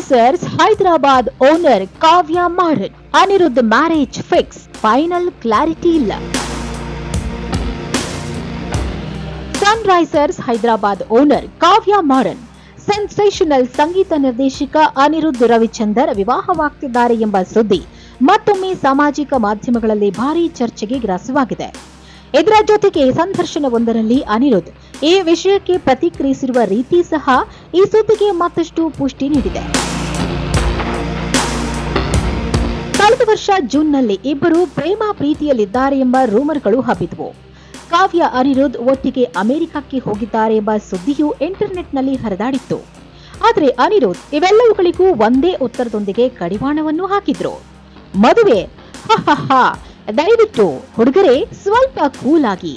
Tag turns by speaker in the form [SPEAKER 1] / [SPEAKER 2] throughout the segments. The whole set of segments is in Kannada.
[SPEAKER 1] Sunrisers Hyderabad owner Kavya Maran, Anirudh marriage fix, final clarity ಇಲ್ಲ. Sunrisers Hyderabad owner Kavya Maran, sensational ಸಂಗೀತ ನಿರ್ದೇಶಕ ಅನಿರುದ್ಧ್ ರವಿಚಂದರ್ ವಿವಾಹವಾಗ್ತಿದ್ದಾರೆ ಎಂಬ ಸುದ್ದಿ ಮತ್ತೊಮ್ಮೆ ಸಾಮಾಜಿಕ ಮಾಧ್ಯಮಗಳಲ್ಲಿ ಭಾರೀ ಚರ್ಚೆಗೆ ಗ್ರಾಸವಾಗಿದೆ. ಇದರ ಜೊತೆಗೆ ಸಂದರ್ಶನವೊಂದರಲ್ಲಿ ಅನಿರುದ್ಧ್ ಈ ವಿಷಯಕ್ಕೆ ಪ್ರತಿಕ್ರಿಯಿಸಿರುವ ರೀತಿ ಸಹ ಈ ಸುದ್ದಿಗೆ ಮತ್ತಷ್ಟು ಪುಷ್ಟಿ ನೀಡಿದೆ. ಕಳೆದ ವರ್ಷ ಜೂನ್ನಲ್ಲಿ ಇಬ್ಬರು ಪ್ರೇಮ ಪ್ರೀತಿಯಲ್ಲಿದ್ದಾರೆ ಎಂಬ ರೂಮರ್ಗಳು ಹಬ್ಬಿದ್ವು. ಕಾವ್ಯ ಅನಿರುದ್ಧ್ ಒಟ್ಟಿಗೆ ಅಮೆರಿಕಕ್ಕೆ ಹೋಗಿದ್ದಾರೆ ಎಂಬ ಸುದ್ದಿಯು ಇಂಟರ್ನೆಟ್ನಲ್ಲಿ ಹರಿದಾಡಿತ್ತು. ಆದರೆ ಅನಿರುದ್ಧ್ ಇವೆಲ್ಲವುಗಳಿಗೂ ಒಂದೇ ಉತ್ತರದೊಂದಿಗೆ ಕಡಿವಾಣವನ್ನು ಹಾಕಿದ್ರು. ಮದುವೆ, ದಯವಿಟ್ಟು ಹುಡುಗರೇ ಸ್ವಲ್ಪ ಕೂಲ್ ಆಗಿ,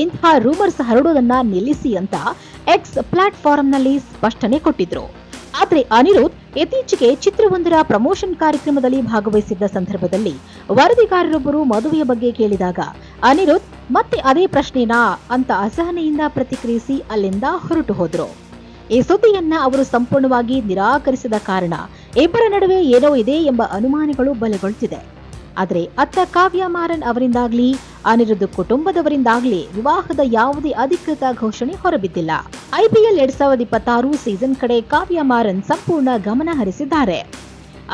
[SPEAKER 1] ಇಂಥ ರೂಮರ್ಸ್ ಹರಡೋದನ್ನ ನಿಲ್ಲಿಸಿ ಅಂತ ಎಕ್ಸ್ ಪ್ಲಾಟ್ಫಾರ್ಮ್ನಲ್ಲಿ ಸ್ಪಷ್ಟನೆ ಕೊಟ್ಟಿದ್ರು. ಆದ್ರೆ ಅನಿರುದ್ಧ್ ಇತ್ತೀಚೆಗೆ ಚಿತ್ರವೊಂದರ ಪ್ರಮೋಷನ್ ಕಾರ್ಯಕ್ರಮದಲ್ಲಿ ಭಾಗವಹಿಸಿದ್ದ ಸಂದರ್ಭದಲ್ಲಿ ವರದಿಗಾರರೊಬ್ಬರು ಮದುವೆಯ ಬಗ್ಗೆ ಕೇಳಿದಾಗ ಅನಿರುದ್ಧ್ ಮತ್ತೆ ಅದೇ ಪ್ರಶ್ನೆನಾ ಅಂತ ಅಸಹನೆಯಿಂದ ಪ್ರತಿಕ್ರಿಯಿಸಿ ಅಲ್ಲಿಂದ ಹೊರಟು ಹೋದ್ರು. ಈ ಸುದ್ದಿಯನ್ನ ಅವರು ಸಂಪೂರ್ಣವಾಗಿ ನಿರಾಕರಿಸಿದ ಕಾರಣ ಇಬ್ಬರ ನಡುವೆ ಏನೋ ಇದೆ ಎಂಬ ಅನುಮಾನಗಳು ಬಲಗೊಳ್ಳುತ್ತಿದೆ. ಆದರೆ ಅತ್ತ ಕಾವ್ಯ ಮಾರನ್ ಅವರಿಂದಾಗ್ಲಿ ಅನಿರುದ್ಧ್ ಕುಟುಂಬದವರಿಂದಾಗ್ಲಿ ವಿವಾಹದ ಯಾವುದೇ ಅಧಿಕೃತ ಘೋಷಣೆ ಹೊರಬಿದ್ದಿಲ್ಲ. ಐಪಿಎಲ್ 2026 ಸೀಸನ್ ಕಡೆ ಕಾವ್ಯ ಮಾರನ್ ಸಂಪೂರ್ಣ ಗಮನ ಹರಿಸಿದ್ದಾರೆ.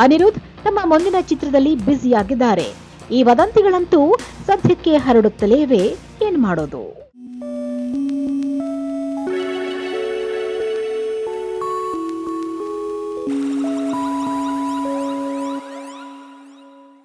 [SPEAKER 1] ಅನಿರುದ್ಧ್ ತಮ್ಮ ಮುಂದಿನ ಚಿತ್ರದಲ್ಲಿ ಬ್ಯುಸಿಯಾಗಿದ್ದಾರೆ. ಈ ವದಂತಿಗಳಂತೂ ಸದ್ಯಕ್ಕೆ ಹರಡುತ್ತಲೇ ಇವೆ. ಏನ್ ಮಾಡೋದು?